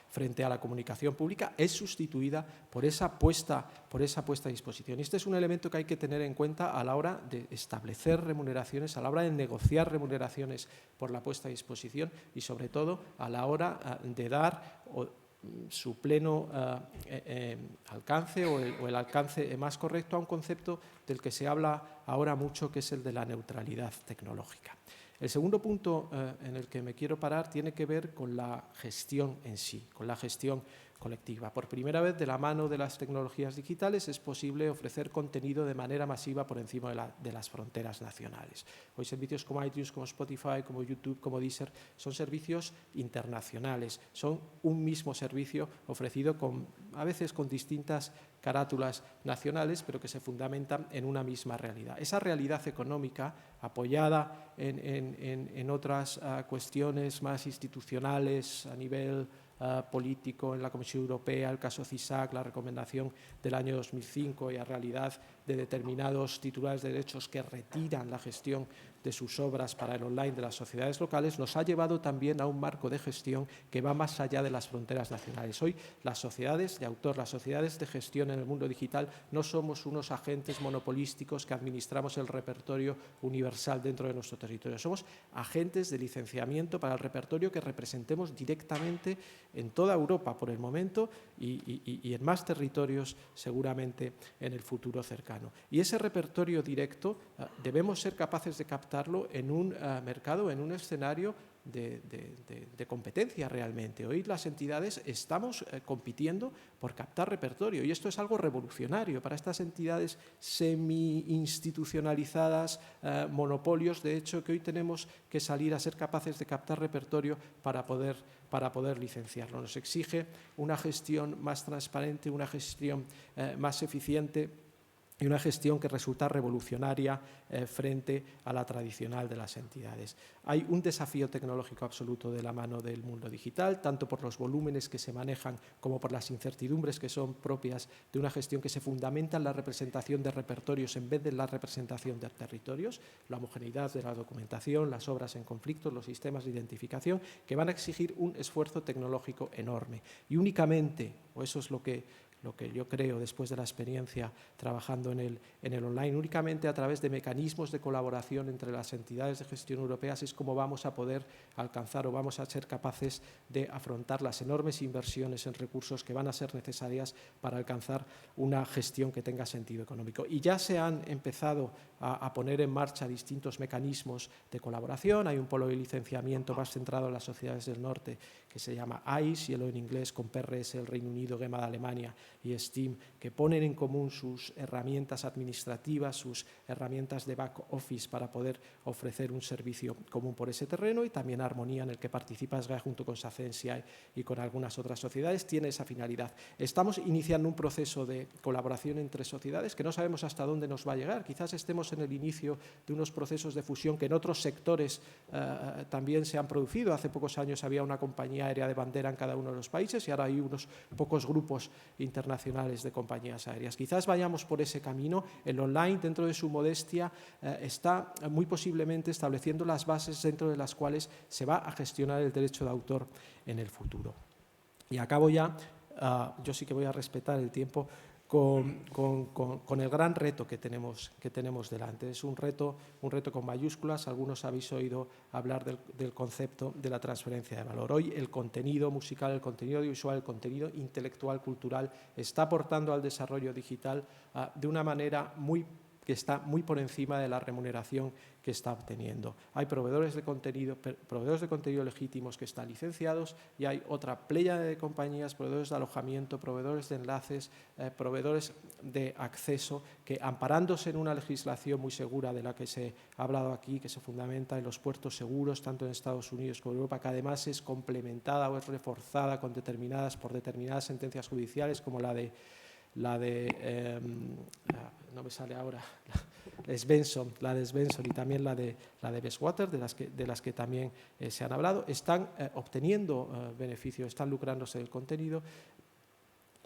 S4: frente a la comunicación pública, es sustituida por esa puesta a disposición. Y este es un elemento que hay que tener en cuenta a la hora de establecer remuneraciones, a la hora de negociar remuneraciones por la puesta a disposición y, sobre todo, a la hora de dar su pleno alcance o el alcance más correcto a un concepto del que se habla ahora mucho, que es el de la neutralidad tecnológica. El segundo punto en el que me quiero parar tiene que ver con la gestión en sí, con la gestión colectiva. Por primera vez, de la mano de las tecnologías digitales, es posible ofrecer contenido de manera masiva por encima de las fronteras nacionales. Hoy servicios como iTunes, como Spotify, como YouTube, como Deezer, son servicios internacionales, son un mismo servicio ofrecido a veces con distintas carátulas nacionales, pero que se fundamentan en una misma realidad. Esa realidad económica, apoyada en otras cuestiones más institucionales a nivel político, en la Comisión Europea, el caso CISAC, la recomendación del año 2005 y a realidad de determinados titulares de derechos que retiran la gestión de sus obras para el online de las sociedades locales, nos ha llevado también a un marco de gestión que va más allá de las fronteras nacionales. Hoy las sociedades de autor, las sociedades de gestión en el mundo digital no somos unos agentes monopolísticos que administramos el repertorio universal dentro de nuestro territorio. Somos agentes de licenciamiento para el repertorio que representemos directamente en toda Europa por el momento y en más territorios seguramente en el futuro cercano. Y ese repertorio directo debemos ser capaces de captarlo en un mercado, en un escenario de competencia realmente. Hoy las entidades estamos compitiendo por captar repertorio y esto es algo revolucionario para estas entidades semi-institucionalizadas, monopolios, de hecho, que hoy tenemos que salir a ser capaces de captar repertorio para poder licenciarlo. Nos exige una gestión más transparente, una gestión más eficiente y una gestión que resulta revolucionaria frente a la tradicional de las entidades. Hay un desafío tecnológico absoluto de la mano del mundo digital, tanto por los volúmenes que se manejan como por las incertidumbres que son propias de una gestión que se fundamenta en la representación de repertorios en vez de la representación de territorios, la homogeneidad de la documentación, las obras en conflictos, los sistemas de identificación, que van a exigir un esfuerzo tecnológico enorme. Y únicamente, o eso es lo que yo creo después de la experiencia trabajando en el online, únicamente a través de mecanismos de colaboración entre las entidades de gestión europeas es como vamos a poder alcanzar o vamos a ser capaces de afrontar las enormes inversiones en recursos que van a ser necesarias para alcanzar una gestión que tenga sentido económico. Y ya se han empezado a poner en marcha distintos mecanismos de colaboración. Hay un polo de licenciamiento más centrado en las sociedades del norte que se llama ICE, Yellow en inglés, con PRS el Reino Unido, GEMA de Alemania y STEAM, que ponen en común sus herramientas administrativas, sus herramientas de back office para poder ofrecer un servicio común por ese terreno, y también Armonía, en el que participa SGAE junto con SACENSIA y con algunas otras sociedades, tiene esa finalidad. Estamos iniciando un proceso de colaboración entre sociedades que no sabemos hasta dónde nos va a llegar. Quizás estemos en el inicio de unos procesos de fusión que en otros sectores también se han producido. Hace pocos años había una compañía aérea de bandera en cada uno de los países y ahora hay unos pocos grupos internacionales de compañías aéreas. Quizás vayamos por ese camino. El online, dentro de su modestia, está muy posiblemente estableciendo las bases dentro de las cuales se va a gestionar el derecho de autor en el futuro. Y acabo ya, yo sí que voy a respetar el tiempo, con el gran reto que tenemos delante. Es un reto con mayúsculas. Algunos habéis oído hablar del concepto de la transferencia de valor. Hoy el contenido musical, el contenido audiovisual, el contenido intelectual, cultural, está aportando al desarrollo digital de una manera que está muy por encima de la remuneración que está obteniendo. Hay proveedores de contenido legítimos que están licenciados y hay otra pléyade de compañías, proveedores de alojamiento, proveedores de enlaces, proveedores de acceso que, amparándose en una legislación muy segura de la que se ha hablado aquí, que se fundamenta en los puertos seguros, tanto en Estados Unidos como en Europa, que además es complementada o es reforzada por determinadas sentencias judiciales, como la de no me sale ahora, la de Svensson y también la de Bestwater, de las que también se han hablado, están obteniendo beneficios, están lucrándose del contenido.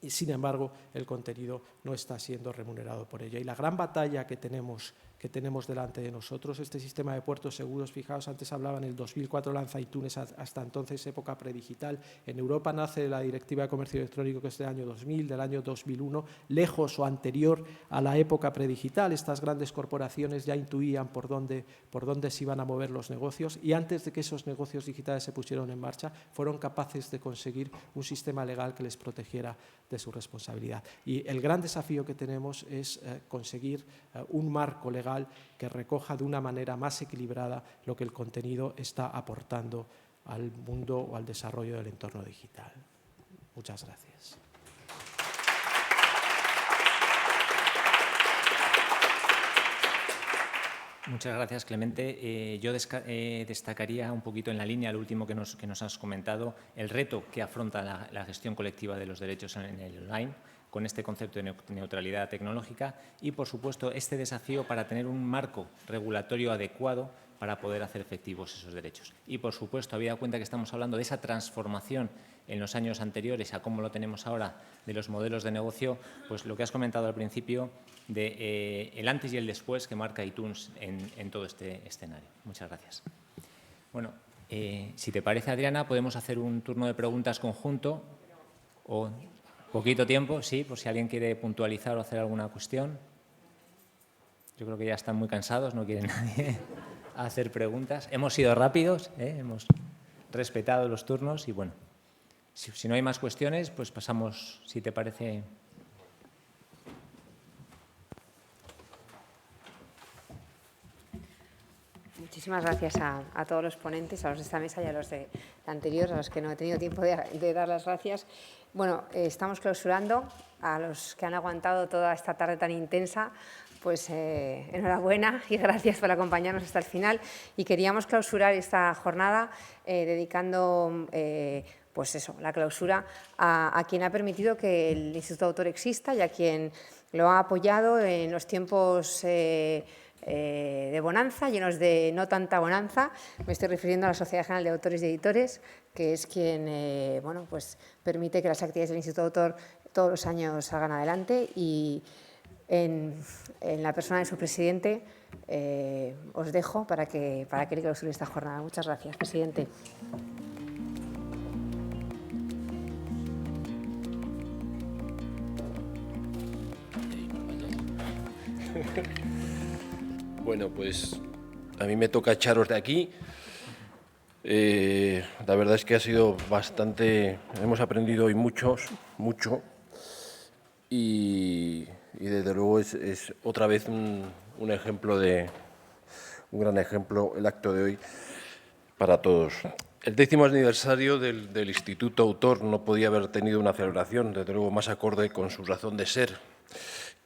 S4: Y, sin embargo, el contenido no está siendo remunerado por ella. Y la gran batalla que tenemos delante de nosotros, este sistema de puertos seguros, fijaos, antes hablaba en el 2004 lanza iTunes, hasta entonces época predigital. En Europa nace la Directiva de Comercio Electrónico, que es del año 2000, del año 2001, lejos o anterior a la época predigital. Estas grandes corporaciones ya intuían por dónde se iban a mover los negocios, y antes de que esos negocios digitales se pusieron en marcha, fueron capaces de conseguir un sistema legal que les protegiera de su responsabilidad. Y el gran desafío que tenemos es conseguir un marco legal que recoja de una manera más equilibrada lo que el contenido está aportando al mundo o al desarrollo del entorno digital. Muchas gracias.
S1: Muchas gracias, Clemente. Yo destacaría un poquito en la línea, lo último que nos has comentado, el reto que afronta la gestión colectiva de los derechos en el online, con este concepto de neutralidad tecnológica y, por supuesto, este desafío para tener un marco regulatorio adecuado para poder hacer efectivos esos derechos. Y, por supuesto, habida cuenta que estamos hablando de esa transformación en los años anteriores a cómo lo tenemos ahora de los modelos de negocio, pues lo que has comentado al principio de el antes y el después que marca iTunes en todo este escenario. Muchas gracias. Bueno, si te parece, Adriana, podemos hacer un turno de preguntas conjunto o poquito tiempo, sí, por si alguien quiere puntualizar o hacer alguna cuestión. Yo creo que ya están muy cansados, no quiere nadie hacer preguntas. Hemos sido rápidos, hemos respetado los turnos y, bueno, si no hay más cuestiones, pues pasamos, si te parece.
S5: Muchísimas gracias a todos los ponentes, a los de esta mesa y a los de la anterior, a los que no he tenido tiempo de dar las gracias. Bueno, estamos clausurando. A los que han aguantado toda esta tarde tan intensa, pues enhorabuena y gracias por acompañarnos hasta el final. Y queríamos clausurar esta jornada dedicando pues eso, la clausura a quien ha permitido que el Instituto de Autor exista y a quien lo ha apoyado en los tiempos de bonanza, llenos de no tanta bonanza. Me estoy refiriendo a la Sociedad General de Autores y Editores, que es quien bueno, pues permite que las actividades del Instituto de Autor todos los años salgan adelante, y en la persona de su presidente os dejo para que le clausure esta jornada. Muchas gracias, presidente.
S6: Bueno, pues a mí me toca echaros de aquí. La verdad es que ha sido bastante, hemos aprendido hoy mucho, y desde luego es otra vez un gran ejemplo el acto de hoy para todos. El 10º aniversario del Instituto Autor no podía haber tenido una celebración, desde luego, más acorde con su razón de ser,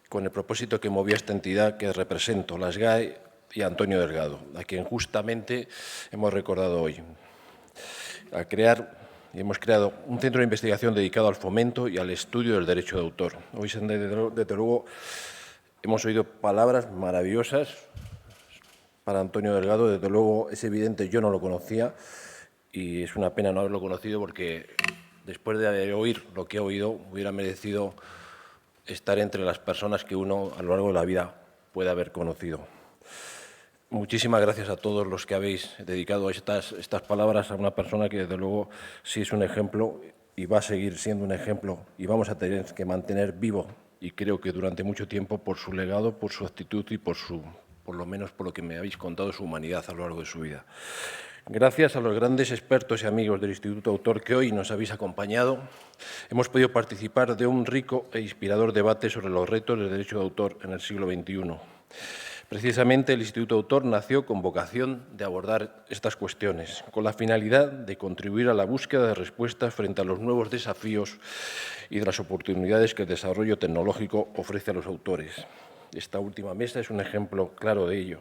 S6: con el propósito que movía esta entidad que represento, la SGAE, y a Antonio Delgado, a quien justamente hemos recordado hoy. Hemos creado un centro de investigación dedicado al fomento y al estudio del derecho de autor. Hoy, desde luego, hemos oído palabras maravillosas para Antonio Delgado. Desde luego, es evidente, yo no lo conocía y es una pena no haberlo conocido, porque después de oír lo que he oído, hubiera merecido estar entre las personas que uno a lo largo de la vida puede haber conocido. Muchísimas gracias a todos los que habéis dedicado estas palabras a una persona que, desde luego, sí es un ejemplo y va a seguir siendo un ejemplo, y vamos a tener que mantener vivo, y creo que durante mucho tiempo, por su legado, por su actitud y por lo menos por lo que me habéis contado, su humanidad a lo largo de su vida. Gracias a los grandes expertos y amigos del Instituto Autor que hoy nos habéis acompañado, hemos podido participar de un rico e inspirador debate sobre los retos del derecho de autor en el siglo XXI. Precisamente el Instituto Autor nació con vocación de abordar estas cuestiones, con la finalidad de contribuir a la búsqueda de respuestas frente a los nuevos desafíos y de las oportunidades que el desarrollo tecnológico ofrece a los autores. Esta última mesa es un ejemplo claro de ello.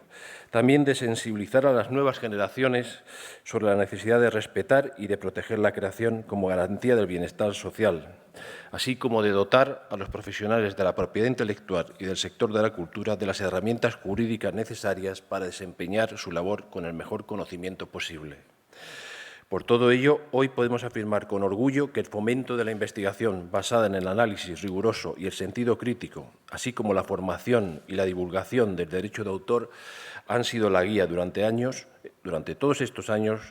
S6: También de sensibilizar a las nuevas generaciones sobre la necesidad de respetar y de proteger la creación como garantía del bienestar social, así como de dotar a los profesionales de la propiedad intelectual y del sector de la cultura de las herramientas jurídicas necesarias para desempeñar su labor con el mejor conocimiento posible. Por todo ello, hoy podemos afirmar con orgullo que el fomento de la investigación basada en el análisis riguroso y el sentido crítico, así como la formación y la divulgación del derecho de autor, han sido la guía durante todos estos años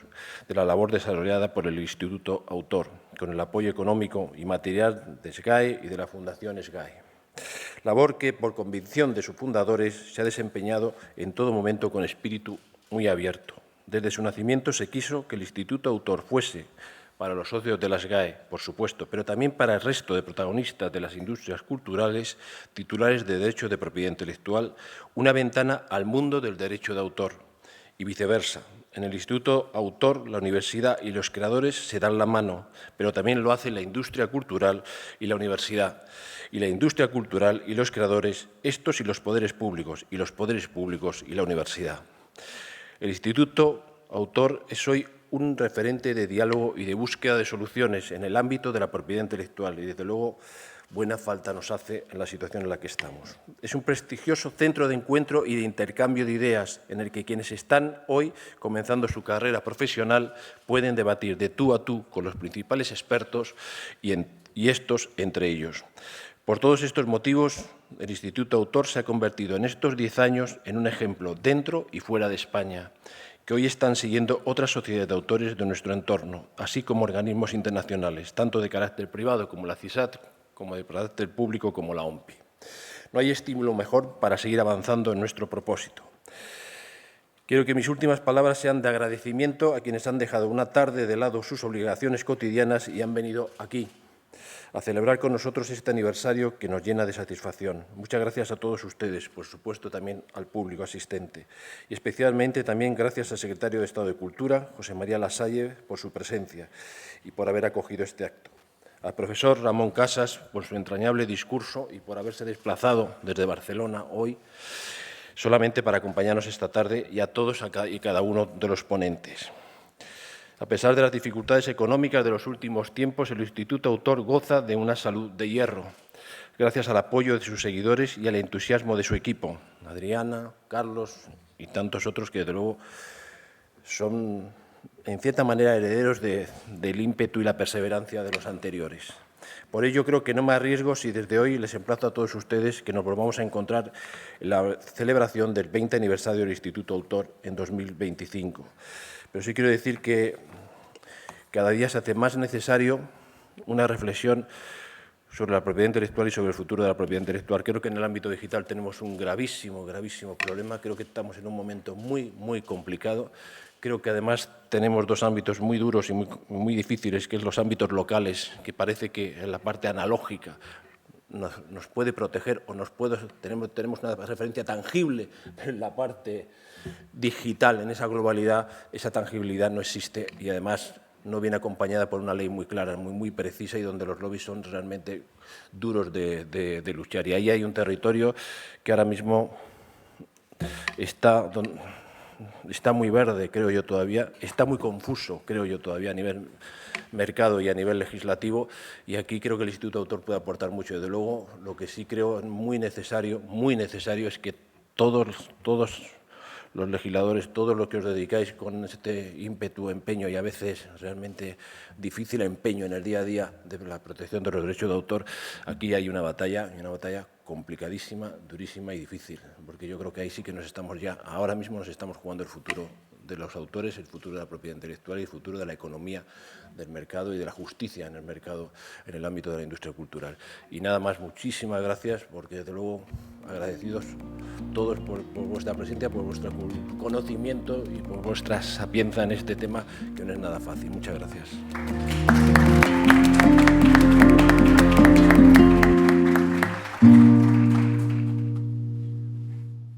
S6: de la labor desarrollada por el Instituto Autor, con el apoyo económico y material de SGAE y de la Fundación SGAE. Labor que, por convicción de sus fundadores, se ha desempeñado en todo momento con espíritu muy abierto. Desde su nacimiento se quiso que el Instituto Autor fuese, para los socios de la SGAE, por supuesto, pero también para el resto de protagonistas de las industrias culturales, titulares de derecho de propiedad intelectual, una ventana al mundo del derecho de autor, y viceversa, En el Instituto Autor, la universidad y los creadores se dan la mano, pero también lo hace la industria cultural y la universidad. Y la industria cultural y los creadores, estos y los poderes públicos, y los poderes públicos y la universidad. El Instituto Autor es hoy un referente de diálogo y de búsqueda de soluciones en el ámbito de la propiedad intelectual y, desde luego, buena falta nos hace en la situación en la que estamos. Es un prestigioso centro de encuentro y de intercambio de ideas en el que quienes están hoy comenzando su carrera profesional pueden debatir de tú a tú con los principales expertos y estos entre ellos. Por todos estos motivos, el Instituto Autor se ha convertido en estos 10 años en un ejemplo dentro y fuera de España, que hoy están siguiendo otras sociedades de autores de nuestro entorno, así como organismos internacionales, tanto de carácter privado como la CISAT, como de carácter público como la OMPI. No hay estímulo mejor para seguir avanzando en nuestro propósito. Quiero que mis últimas palabras sean de agradecimiento a quienes han dejado una tarde de lado sus obligaciones cotidianas y han venido aquí a celebrar con nosotros este aniversario que nos llena de satisfacción. Muchas gracias a todos ustedes, por supuesto también al público asistente. Y especialmente también gracias al secretario de Estado de Cultura, José María Lasalle, por su presencia y por haber acogido este acto. Al profesor Ramón Casas, por su entrañable discurso y por haberse desplazado desde Barcelona hoy, solamente para acompañarnos esta tarde, y a todos y cada uno de los ponentes. A pesar de las dificultades económicas de los últimos tiempos, el Instituto Autor goza de una salud de hierro, gracias al apoyo de sus seguidores y al entusiasmo de su equipo, Adriana, Carlos y tantos otros que, desde luego, son, en cierta manera, herederos del ímpetu y la perseverancia de los anteriores. Por ello, creo que no me arriesgo si desde hoy les emplazo a todos ustedes que nos volvamos a encontrar en la celebración del 20 aniversario del Instituto Autor en 2025. Pero sí quiero decir que cada día se hace más necesario una reflexión sobre la propiedad intelectual y sobre el futuro de la propiedad intelectual. Creo que en el ámbito digital tenemos un gravísimo problema. Creo que estamos en un momento muy complicado. Creo que además tenemos dos ámbitos muy duros y muy difíciles, que es los ámbitos locales, que parece que en la parte analógica nos puede proteger o tenemos una referencia tangible en la parte digital, en esa globalidad. Esa tangibilidad no existe y además no viene acompañada por una ley muy clara, muy precisa, y donde los lobbies son realmente duros de luchar. Y ahí hay un territorio que ahora mismo está muy verde, creo yo todavía, está muy confuso, creo yo todavía, a nivel mercado y a nivel legislativo, y aquí creo que el Instituto Autor puede aportar mucho. Desde luego, lo que sí creo muy necesario es que todos los legisladores, todos los que os dedicáis con este ímpetu, empeño y a veces realmente difícil empeño en el día a día de la protección de los derechos de autor, aquí hay una batalla complicadísima, durísima y difícil, porque yo creo que ahí sí que ahora mismo nos estamos jugando el futuro de los autores, el futuro de la propiedad intelectual y el futuro de la economía del mercado y de la justicia en el mercado, en el ámbito de la industria cultural. Y nada más, muchísimas gracias, porque desde luego agradecidos todos por vuestra presencia, por vuestro conocimiento y por vuestra sapienza en este tema, que no es nada fácil. Muchas gracias.